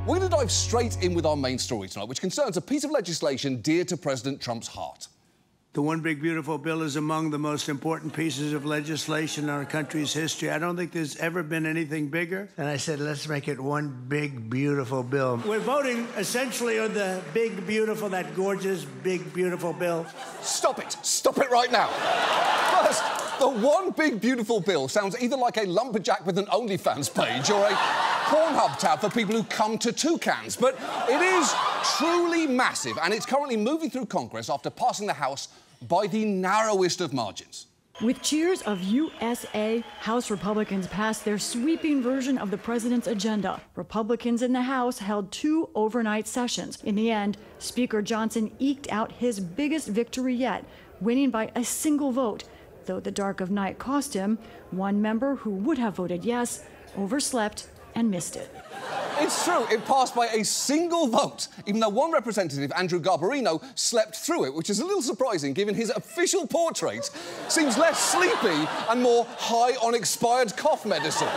We're going to dive straight in with our main story tonight, which concerns a piece of legislation dear to President Trump's heart. The One Big Beautiful Bill is among the most important pieces of legislation in our country's history. I don't think there's ever been anything bigger. And I said, let's make it one big, beautiful bill. We're voting essentially on the big, beautiful, that gorgeous, big, beautiful bill. Stop it. Stop it right now. First, the One Big Beautiful Bill sounds either like a lumberjack with an OnlyFans page or a Pornhub tab for people who come to toucans. But it is truly massive, and it's currently moving through Congress after passing the House by the narrowest of margins. With cheers of USA, House Republicans passed their sweeping version of the president's agenda. Republicans in the House held 2 overnight sessions. In the end, Speaker Johnson eked out his biggest victory yet, winning by a single vote, though the dark of night cost him. One member who would have voted yes overslept and missed it. It's true, it passed by a single vote, even though one representative, Andrew Garbarino, slept through it, which is a little surprising given his official portrait seems less sleepy and more high on expired cough medicine.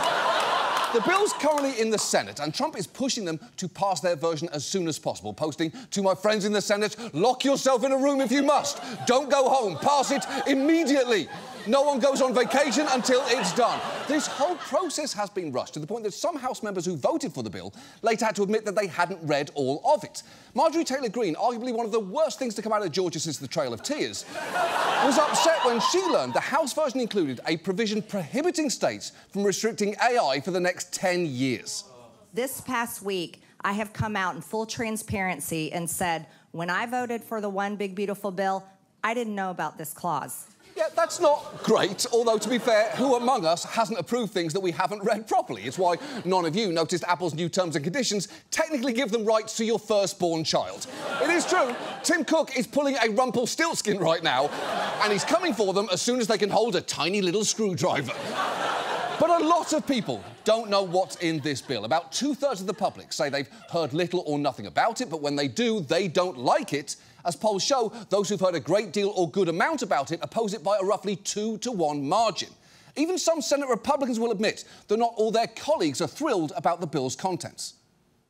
The bill's currently in the Senate, and Trump is pushing them to pass their version as soon as possible, posting, "To my friends in the Senate, lock yourself in a room if you must. Don't go home. Pass it immediately. No one goes on vacation until it's done." This whole process has been rushed to the point that some House members who voted for the bill later had to admit that they hadn't read all of it. Marjorie Taylor Greene, arguably one of the worst things to come out of Georgia since the Trail of Tears, was upset when she learned the House version included a provision prohibiting states from restricting AI for the next 10 years. This past week, I have come out in full transparency and said, when I voted for the One Big Beautiful Bill, I didn't know about this clause. Yeah, that's not great, although, to be fair, who among us hasn't approved things that we haven't read properly? It's why none of you noticed Apple's new terms and conditions technically give them rights to your firstborn child. It is true, Tim Cook is pulling a Rumpelstiltskin right now, and he's coming for them as soon as they can hold a tiny little screwdriver. But a lot of people don't know what's in this bill. About 2/3 of the public say they've heard little or nothing about it, but when they do, they don't like it. As polls show, those who've heard a great deal or good amount about it oppose it by a roughly 2-to-1 margin. Even some Senate Republicans will admit that not all their colleagues are thrilled about the bill's contents.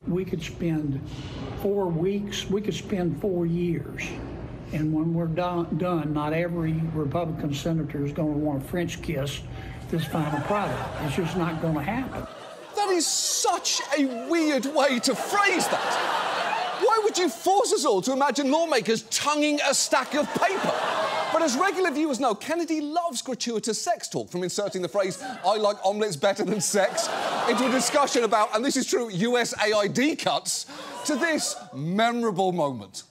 We could spend 4 weeks, we could spend 4 years. And when we're done, not every Republican senator is going to want a French kiss this final product. It's just not going to happen. That is such a weird way to phrase that. Why would you force us all to imagine lawmakers tonguing a stack of paper? But as regular viewers know, Kennedy loves gratuitous sex talk, from inserting the phrase, "I like omelettes better than sex," into a discussion about, and this is true, USAID cuts, to this memorable moment.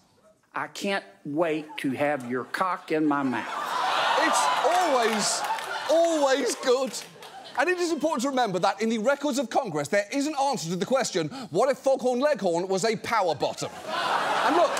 I can't wait to have your cock in my mouth. It's always good. And it is important to remember that in the records of Congress, there is an answer to the question, what if Foghorn Leghorn was a power bottom? And look,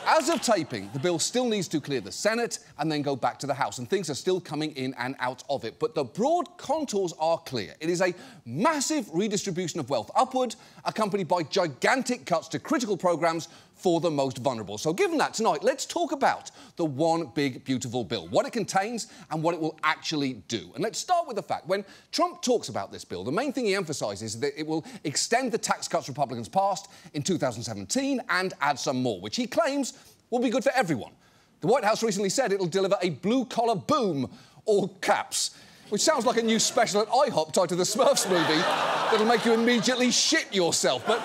as of taping, the bill still needs to clear the Senate and then go back to the House, and things are still coming in and out of it. But the broad contours are clear. It is a massive redistribution of wealth upward, accompanied by gigantic cuts to critical programmes for the most vulnerable. So given that, tonight, let's talk about the One Big Beautiful Bill, what it contains and what it will actually do. And let's start with the fact, when Trump talks about this bill, the main thing he emphasises is that it will extend the tax cuts Republicans passed in 2017 and add some more, which he claims will be good for everyone. The White House recently said it'll deliver a blue-collar boom, all caps, which sounds like a new special at IHOP tied to the Smurfs movie that'll make you immediately shit yourself. But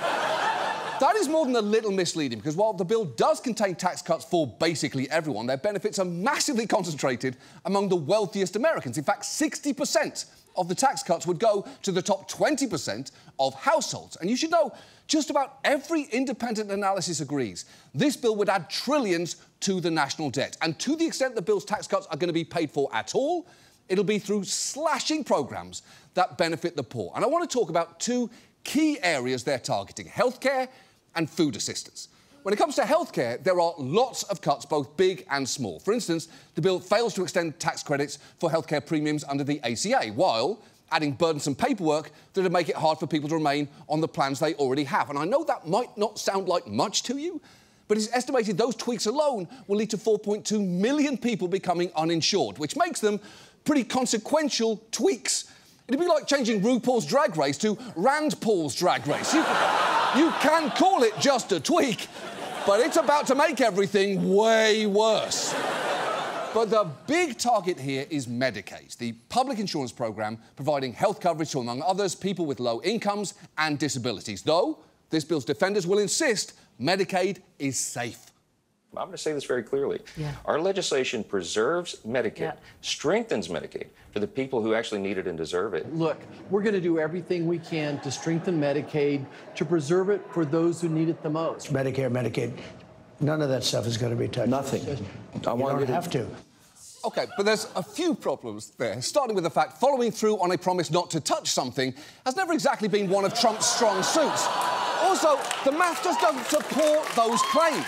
that is more than a little misleading, because while the bill does contain tax cuts for basically everyone, their benefits are massively concentrated among the wealthiest Americans. In fact, 60% of the tax cuts would go to the top 20% of households. And you should know, just about every independent analysis agrees this bill would add trillions to the national debt. And to the extent the bill's tax cuts are going to be paid for at all, it'll be through slashing programmes that benefit the poor. And I want to talk about 2 key areas they're targeting: healthcare and food assistance. When it comes to healthcare, there are lots of cuts, both big and small. For instance, the bill fails to extend tax credits for healthcare premiums under the ACA, while adding burdensome paperwork that would make it hard for people to remain on the plans they already have. And I know that might not sound like much to you, but it's estimated those tweaks alone will lead to 4.2 million people becoming uninsured, which makes them pretty consequential tweaks. It'd be like changing RuPaul's Drag Race to Rand Paul's Drag Race. You can call it just a tweak, but it's about to make everything way worse. But the big target here is Medicaid, the public insurance programme providing health coverage to, among others, people with low incomes and disabilities. Though, this bill's defenders will insist Medicaid is safe. I'm going to say this very clearly. Our legislation preserves Medicaid, strengthens Medicaid for the people who actually need it and deserve it. Look, we're going to do everything we can to strengthen Medicaid, to preserve it for those who need it the most. Medicare, Medicaid, none of that stuff is going to be touched. Nothing. You don't have to. OK, but there's a few problems there, starting with the fact following through on a promise not to touch something has never exactly been one of Trump's strong suits. Also, the math just doesn't support those claims.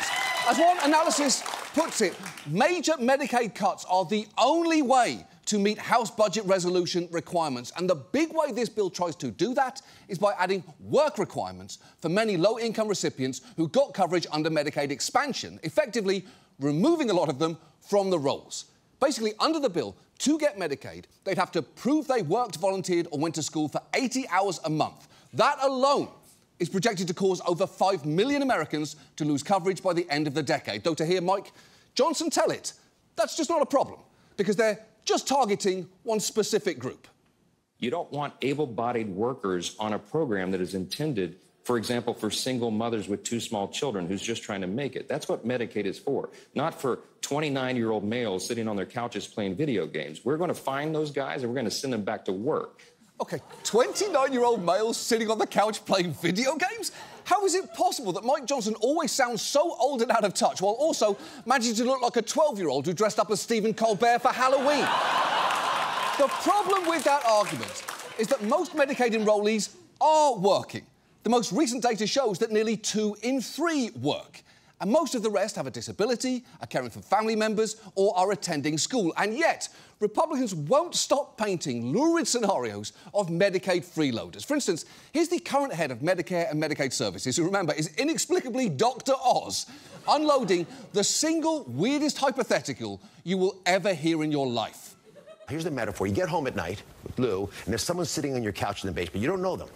As one analysis puts it, major Medicaid cuts are the only way to meet House budget resolution requirements. And the big way this bill tries to do that is by adding work requirements for many low-income recipients who got coverage under Medicaid expansion, effectively removing a lot of them from the rolls. Basically, under the bill, to get Medicaid, they'd have to prove they worked, volunteered or went to school for 80 hours a month. That alone is projected to cause over 5 million Americans to lose coverage by the end of the decade. Though to hear Mike Johnson tell it, that's just not a problem, because they're just targeting one specific group. You don't want able-bodied workers on a program that is intended, for example, for single mothers with 2 small children who's just trying to make it. That's what Medicaid is for, not for 29-year-old males sitting on their couches playing video games. We're going to find those guys and we're going to send them back to work. OK, 29-year-old males sitting on the couch playing video games? How is it possible that Mike Johnson always sounds so old and out of touch while also managing to look like a 12-year-old who dressed up as Stephen Colbert for Halloween? The problem with that argument is that most Medicaid enrollees are working. The most recent data shows that nearly 2 in 3 work. And most of the rest have a disability, are caring for family members, or are attending school. And yet, Republicans won't stop painting lurid scenarios of Medicaid freeloaders. For instance, here's the current head of Medicare and Medicaid Services, who, remember, is inexplicably Dr. Oz, unloading the single weirdest hypothetical you will ever hear in your life. Here's the metaphor. You get home at night with Lou, and there's someone sitting on your couch in the basement. You don't know them.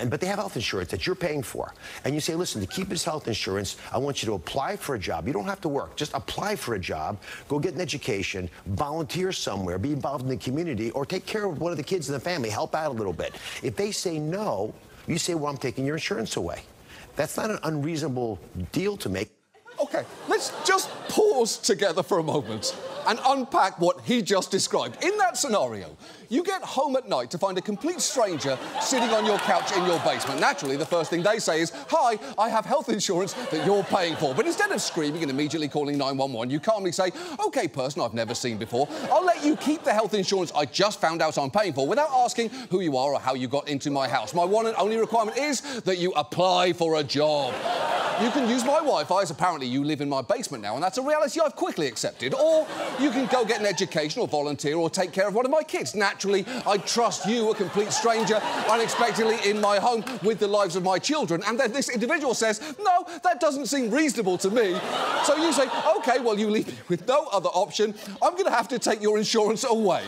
But they have health insurance that you're paying for. And you say, listen, to keep his health insurance, I want you to apply for a job. You don't have to work. Just apply for a job, go get an education, volunteer somewhere, be involved in the community, or take care of one of the kids in the family, help out a little bit. If they say no, you say, well, I'm taking your insurance away. That's not an unreasonable deal to make. OK, let's just pause together for a moment and unpack what he just described. In that scenario, you get home at night to find a complete stranger sitting on your couch in your basement. Naturally, the first thing they say is, hi, I have health insurance that you're paying for. But instead of screaming and immediately calling 911, you calmly say, OK, person I've never seen before, I'll let you keep the health insurance I just found out I'm paying for without asking who you are or how you got into my house. My one and only requirement is that you apply for a job. You can use my Wi-Fi, as apparently you live in my basement now, and that's a reality I've quickly accepted. Or you can go get an education or volunteer or take care of one of my kids. Naturally, I trust you, a complete stranger, unexpectedly in my home with the lives of my children. And then this individual says, no, that doesn't seem reasonable to me. So you say, OK, well, you leave me with no other option. I'm going to have to take your insurance away.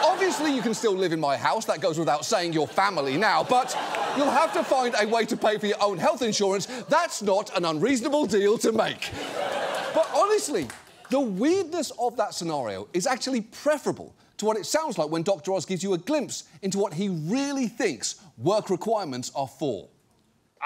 Obviously, you can still live in my house. That goes without saying, your family now. But you'll have to find a way to pay for your own health insurance. That's not an unreasonable deal to make. But honestly, the weirdness of that scenario is actually preferable to what it sounds like when Dr. Oz gives you a glimpse into what he really thinks work requirements are for.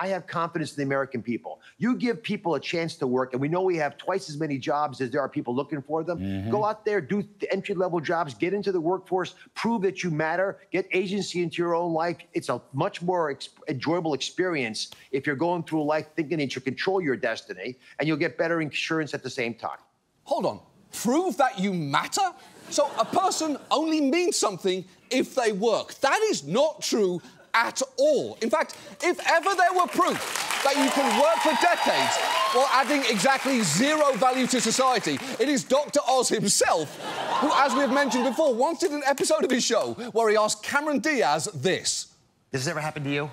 I have confidence in the American people. You give people a chance to work, and we know we have twice as many jobs as there are people looking for them. Go out there, do the entry-level jobs, get into the workforce, prove that you matter, get agency into your own life. It's a much more enjoyable experience if you're going through life thinking that you control your destiny, and you'll get better insurance at the same time. Hold on. Prove that you matter? So a person only means something if they work. That is not true at all. In fact, if ever there were proof that you can work for decades while adding exactly zero value to society, it is Dr. Oz himself, who, as we've mentioned before, once did an episode of his show where he asked Cameron Diaz this. Does this ever happen to you?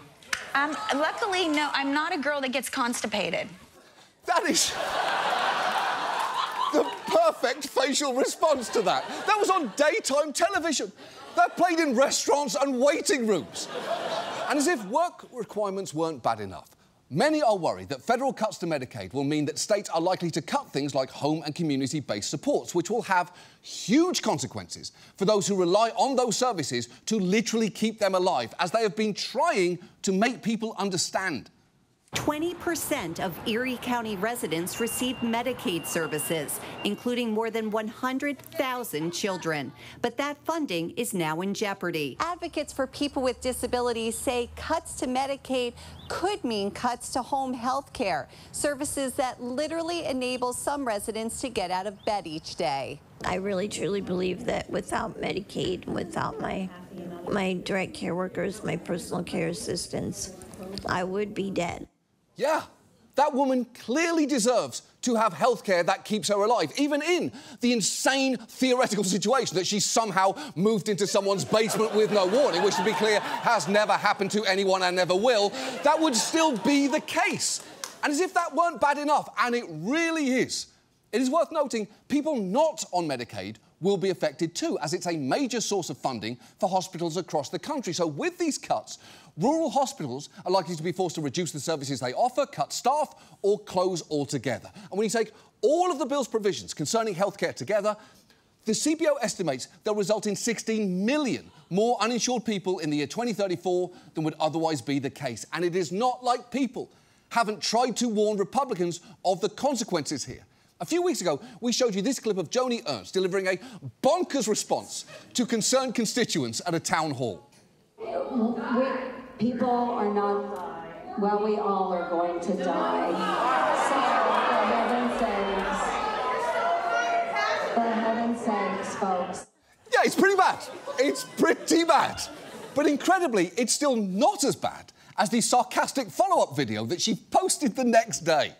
Luckily, no, I'm not a girl that gets constipated. That is the perfect facial response to that. That was on daytime television. That played in restaurants and waiting rooms. And as if work requirements weren't bad enough, Many are worried that federal cuts to Medicaid will mean that states are likely to cut things like home and community-based supports, which will have huge consequences for those who rely on those services to literally keep them alive, as they have been trying to make people understand. 20% of Erie County residents receive Medicaid services, including more than 100,000 children. But that funding is now in jeopardy. Advocates for people with disabilities say cuts to Medicaid could mean cuts to home health care, services that literally enable some residents to get out of bed each day. I really truly believe that without Medicaid, without my direct care workers, my personal care assistants, I would be dead. Yeah, that woman clearly deserves to have health care that keeps her alive, even in the insane theoretical situation that she somehow moved into someone's basement with no warning, which, to be clear, has never happened to anyone and never will. That would still be the case. And as if that weren't bad enough, and it really is, it is worth noting people not on Medicaid will be affected too, as it's a major source of funding for hospitals across the country. So with these cuts, rural hospitals are likely to be forced to reduce the services they offer, cut staff, or close altogether. And when you take all of the bill's provisions concerning healthcare together, the CBO estimates they'll result in 16 million more uninsured people in the year 2034 than would otherwise be the case. And it is not like people haven't tried to warn Republicans of the consequences here. A few weeks ago, we showed you this clip of Joni Ernst delivering a bonkers response to concerned constituents at a town hall. People are not, well, we all are going to die. So, for heaven's sakes, folks. Yeah, it's pretty bad. It's pretty bad. But incredibly, it's still not as bad as the sarcastic follow-up video that she posted the next day.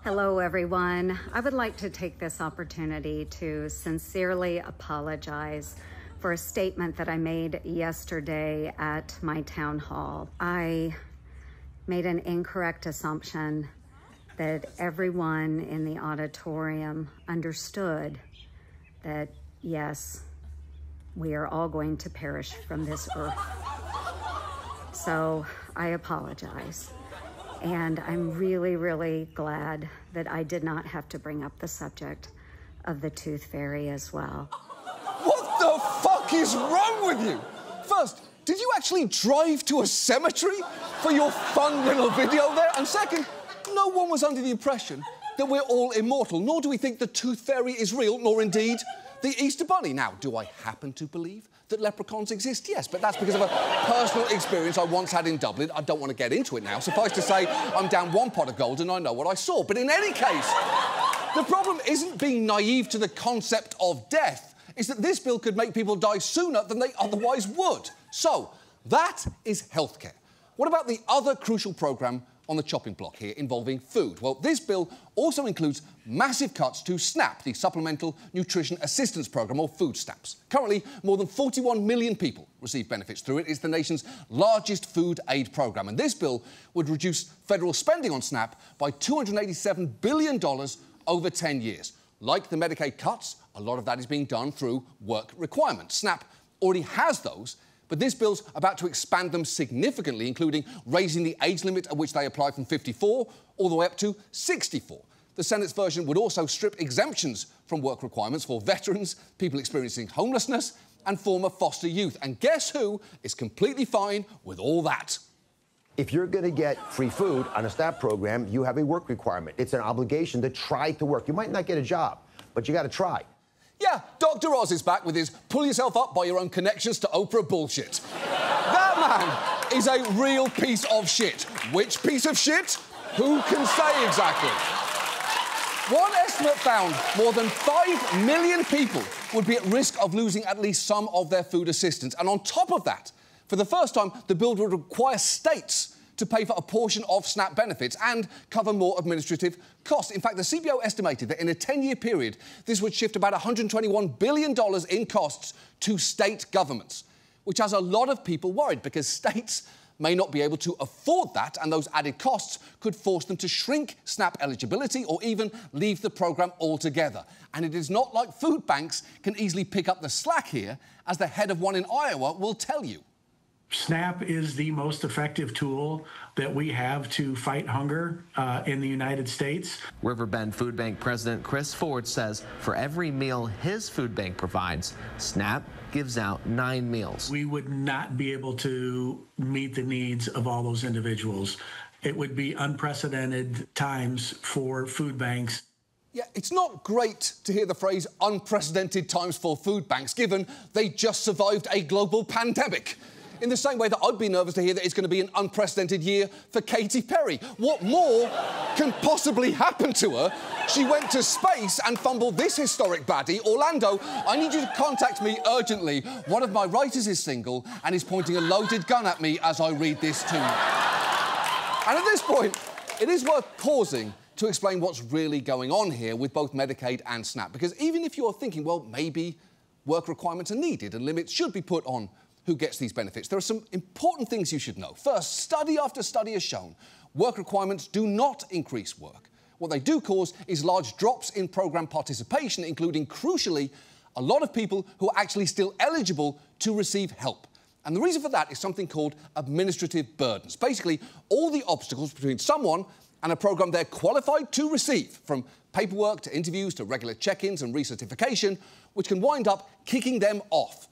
Hello, everyone. I would like to take this opportunity to sincerely apologize for a statement that I made yesterday at my town hall. I made an incorrect assumption that everyone in the auditorium understood that, yes, we are all going to perish from this earth. So I apologize. And I'm really, really glad that I did not have to bring up the subject of the tooth fairy as well. What the fuck is wrong with you? First, did you actually drive to a cemetery for your fun little video there? And second, no one was under the impression that we're all immortal, nor do we think the tooth fairy is real, nor indeed the Easter Bunny. Now, do I happen to believe that leprechauns exist? Yes, but that's because of a personal experience I once had in Dublin. I don't want to get into it now. Suffice to say, I'm down one pot of gold and I know what I saw. But in any case, the problem isn't being naive to the concept of death. It's that this bill could make people die sooner than they otherwise would. So, that is healthcare. What about the other crucial programme on the chopping block here involving food? Well, this bill also includes massive cuts to SNAP, the Supplemental Nutrition Assistance Programme, or food stamps. Currently, more than 41 million people receive benefits through it. It's the nation's largest food aid programme. And this bill would reduce federal spending on SNAP by $287 billion over 10 years. Like the Medicaid cuts, a lot of that is being done through work requirements. SNAP already has those, but this bill's about to expand them significantly, including raising the age limit at which they apply from 54 all the way up to 64. The Senate's version would also strip exemptions from work requirements for veterans, people experiencing homelessness, and former foster youth. And guess who is completely fine with all that? If you're going to get free food on a SNAP program, you have a work requirement. It's an obligation to try to work. You might not get a job, but you got to try. Yeah, Dr. Oz is back with his pull yourself up by your own connections to Oprah bullshit. That man is a real piece of shit. Which piece of shit? Who can say exactly? One estimate found more than 5 million people would be at risk of losing at least some of their food assistance. And on top of that, for the first time, the bill would require states to pay for a portion of SNAP benefits and cover more administrative costs. In fact, the CBO estimated that in a 10-year period, this would shift about $121 billion in costs to state governments, which has a lot of people worried because states may not be able to afford that, and those added costs could force them to shrink SNAP eligibility or even leave the programme altogether. And it is not like food banks can easily pick up the slack here, as the head of one in Iowa will tell you. SNAP is the most effective tool that we have to fight hunger in the United States. Riverbend Food Bank President Chris Ford says for every meal his food bank provides, SNAP gives out 9 meals. We would not be able to meet the needs of all those individuals. It would be unprecedented times for food banks. Yeah, it's not great to hear the phrase unprecedented times for food banks, given they just survived a global pandemic. In the same way that I'd be nervous to hear that it's going to be an unprecedented year for Katy Perry. What more can possibly happen to her? She went to space and fumbled this historic baddie. Orlando, I need you to contact me urgently. One of my writers is single and is pointing a loaded gun at me as I read this to you. And at this point, it is worth pausing to explain what's really going on here with both Medicaid and SNAP. Because even if you're thinking, well, maybe work requirements are needed and limits should be put on who gets these benefits, there are some important things you should know. First, study after study has shown work requirements do not increase work. What they do cause is large drops in programme participation, including, crucially, a lot of people who are actually still eligible to receive help. And the reason for that is something called administrative burdens. Basically, all the obstacles between someone and a programme they're qualified to receive, from paperwork to interviews to regular check-ins and recertification, which can wind up kicking them off.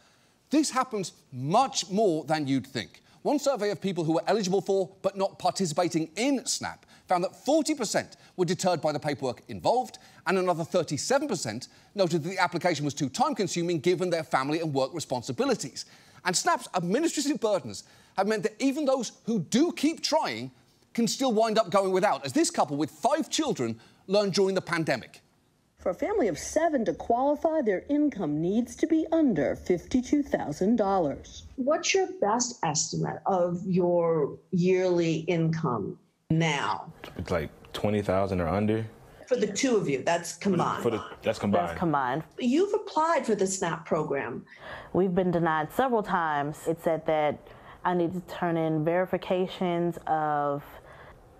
This happens much more than you'd think. One survey of people who were eligible for but not participating in SNAP found that 40% were deterred by the paperwork involved, and another 37% noted that the application was too time-consuming given their family and work responsibilities. And SNAP's administrative burdens have meant that even those who do keep trying can still wind up going without, as this couple with 5 children learned during the pandemic. For a family of 7 to qualify, their income needs to be under $52,000. What's your best estimate of your yearly income now? It's like 20,000 or under. For the two of you, that's combined. That's combined. That's combined. You've applied for the SNAP program. We've been denied several times. It said that I need to turn in verifications of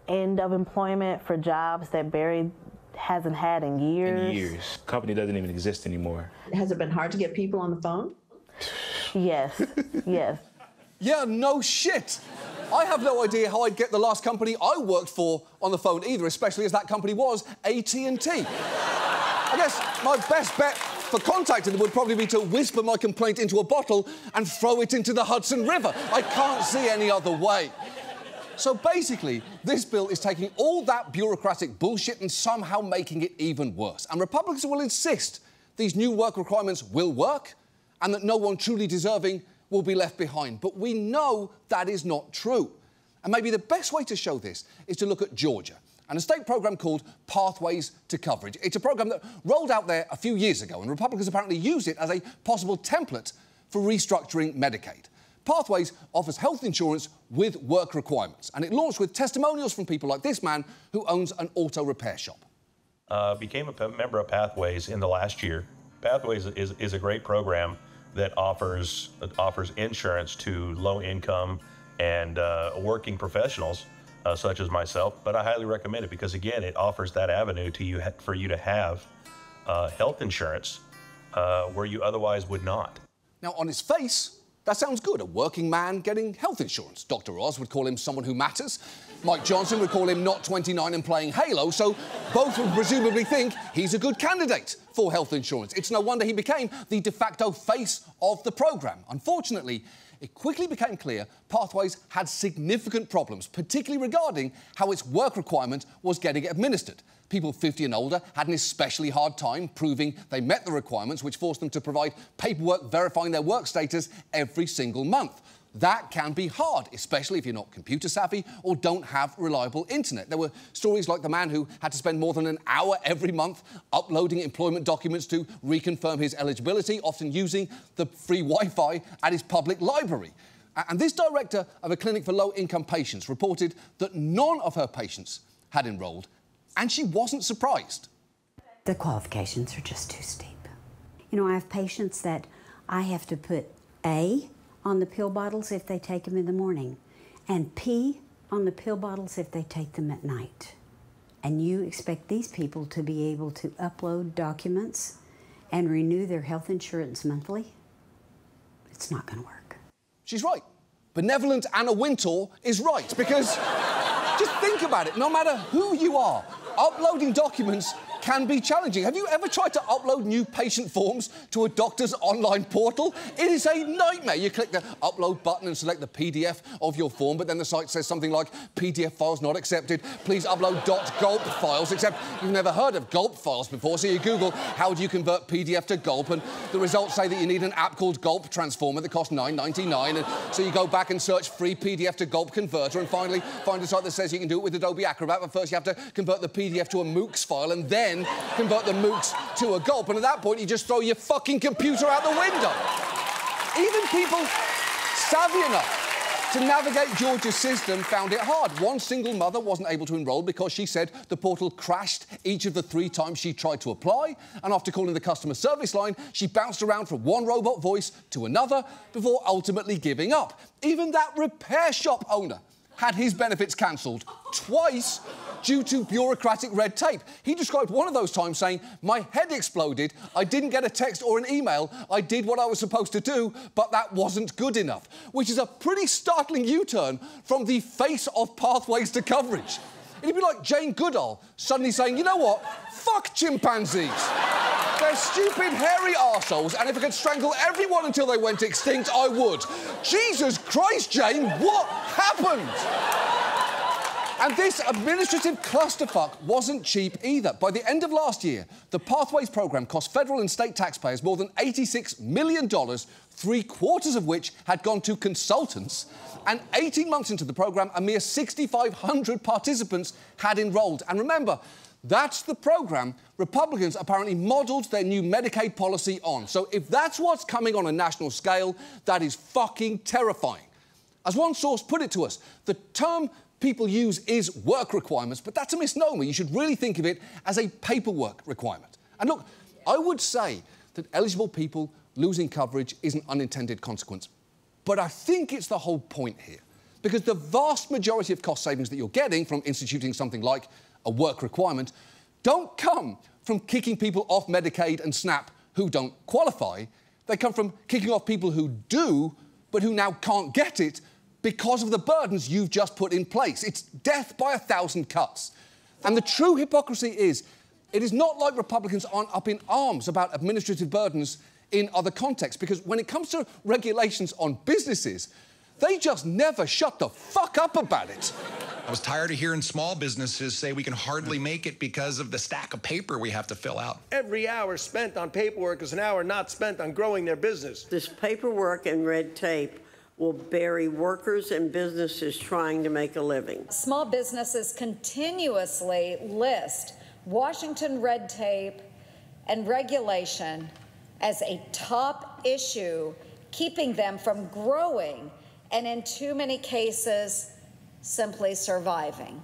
end of employment for jobs that Barry hasn't had in years. Company doesn't even exist anymore. Has it been hard to get people on the phone? Yes, yes. Yeah, no shit. I have no idea how I'd get the last company I worked for on the phone either, especially as that company was AT&T. I guess my best bet for contacting them would probably be to whisper my complaint into a bottle and throw it into the Hudson River. I can't see any other way. So basically, this bill is taking all that bureaucratic bullshit and somehow making it even worse. And Republicans will insist these new work requirements will work and that no one truly deserving will be left behind. But we know that is not true. And maybe the best way to show this is to look at Georgia and a state programme called Pathways to Coverage. It's a programme that rolled out there a few years ago, and Republicans apparently use it as a possible template for restructuring Medicaid. Pathways offers health insurance with work requirements, and it launched with testimonials from people like this man who owns an auto repair shop. Became a member of Pathways in the last year. Pathways is a great program that offers insurance to low-income and working professionals such as myself, but I highly recommend it because, again, it offers that avenue to you for you to have health insurance where you otherwise would not. Now, on its face, that sounds good, a working man getting health insurance. Dr. Oz would call him someone who matters. Mike Johnson would call him not 29 and playing Halo, so both would presumably think he's a good candidate for health insurance. It's no wonder he became the de facto face of the programme. Unfortunately, it quickly became clear Pathways had significant problems, particularly regarding how its work requirement was getting administered. People 50 and older had an especially hard time proving they met the requirements, which forced them to provide paperwork verifying their work status every single month. That can be hard, especially if you're not computer savvy or don't have reliable internet. There were stories like the man who had to spend more than an hour every month uploading employment documents to reconfirm his eligibility, often using the free Wi-Fi at his public library. And this director of a clinic for low-income patients reported that none of her patients had enrolled, and she wasn't surprised. The qualifications are just too steep. You know, I have patients that I have to put A on the pill bottles if they take them in the morning, and P on the pill bottles if they take them at night. And you expect these people to be able to upload documents and renew their health insurance monthly? It's not going to work. She's right. benevolent Anna Wintour is right, because just think about it, no matter who you are, uploading documents can be challenging. Have you ever tried to upload new patient forms to a doctor's online portal? It is a nightmare. You click the upload button and select the PDF of your form, but then the site says something like, PDF files not accepted, please upload .gulp files, except you've never heard of gulp files before, so you Google, how do you convert PDF to gulp, and the results say that you need an app called Gulp Transformer that costs $9.99, and so you go back and search free PDF to gulp converter, and finally find a site that says you can do it with Adobe Acrobat, but first you have to convert the PDF to a MOOCs file, and then convert the MOOCs to a gulp, and at that point you just throw your fucking computer out the window. Even people savvy enough to navigate Georgia's system found it hard. One single mother wasn't able to enrol because she said the portal crashed each of the 3 times she tried to apply, and after calling the customer service line, she bounced around from one robot voice to another before ultimately giving up. Even that repair shop owner had his benefits cancelled twice due to bureaucratic red tape. He described one of those times saying, my head exploded, I didn't get a text or an email, I did what I was supposed to do, but that wasn't good enough. Which is a pretty startling U-turn from the face of pathways to coverage. It'd be like Jane Goodall suddenly saying, you know what, fuck chimpanzees. They're stupid, hairy arseholes, and if I could strangle everyone until they went extinct, I would. Jesus Christ, Jane, what happened? And this administrative clusterfuck wasn't cheap either. By the end of last year, the Pathways programme cost federal and state taxpayers more than $86 million, 3/4 of which had gone to consultants. And 18 months into the programme, a mere 6,500 participants had enrolled. And remember, that's the programme Republicans apparently modelled their new Medicaid policy on. So if that's what's coming on a national scale, that is fucking terrifying. As one source put it to us, the term people use is work requirements, but that's a misnomer. You should really think of it as a paperwork requirement. And look, I would say that eligible people losing coverage is an unintended consequence, but I think it's the whole point here, because the vast majority of cost savings that you're getting from instituting something like a work requirement don't come from kicking people off Medicaid and SNAP who don't qualify. They come from kicking off people who do, but who now can't get it because of the burdens you've just put in place. It's death by 1,000 cuts. And the true hypocrisy is, it is not like Republicans aren't up in arms about administrative burdens in other contexts, because when it comes to regulations on businesses, they just never shut the fuck up about it. I was tired of hearing small businesses say we can hardly make it because of the stack of paper we have to fill out. Every hour spent on paperwork is an hour not spent on growing their business. This paperwork and red tape will bury workers and businesses trying to make a living. Small businesses continuously list Washington red tape and regulation as a top issue, keeping them from growing and, in too many cases, simply surviving.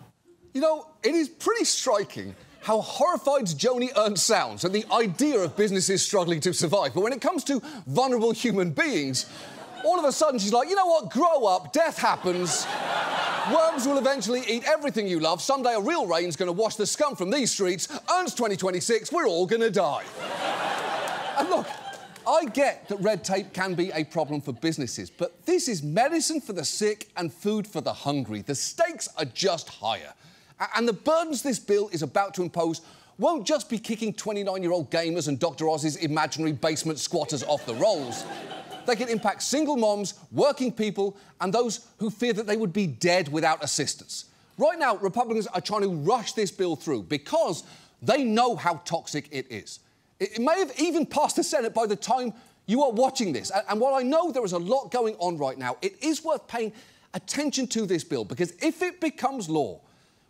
You know, it is pretty striking how horrified Joni Ernst sounds at the idea of businesses struggling to survive. But when it comes to vulnerable human beings, all of a sudden she's like, you know what, grow up, death happens. Worms will eventually eat everything you love. Someday a real rain's going to wash the scum from these streets. Ernst 2026, we're all going to die. And look, I get that red tape can be a problem for businesses, but this is medicine for the sick and food for the hungry. The stakes are just higher. And the burdens this bill is about to impose won't just be kicking 29-year-old gamers and Dr. Oz's imaginary basement squatters off the rolls. They can impact single moms, working people, and those who fear that they would be dead without assistance. Right now, Republicans are trying to rush this bill through because they know how toxic it is. It may have even passed the Senate by the time you are watching this. And while I know there is a lot going on right now, it is worth paying attention to this bill, because if it becomes law,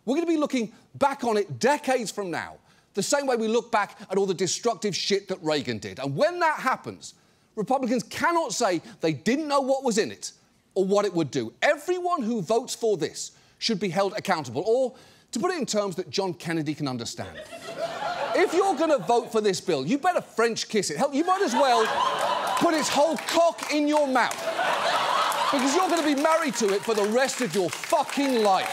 we're going to be looking back on it decades from now, the same way we look back at all the destructive shit that Reagan did. And when that happens, Republicans cannot say they didn't know what was in it or what it would do. Everyone who votes for this should be held accountable, or, to put it in terms that John Kennedy can understand, if you're going to vote for this bill, you better French kiss it. Hell, you might as well put its whole cock in your mouth, because you're going to be married to it for the rest of your fucking life.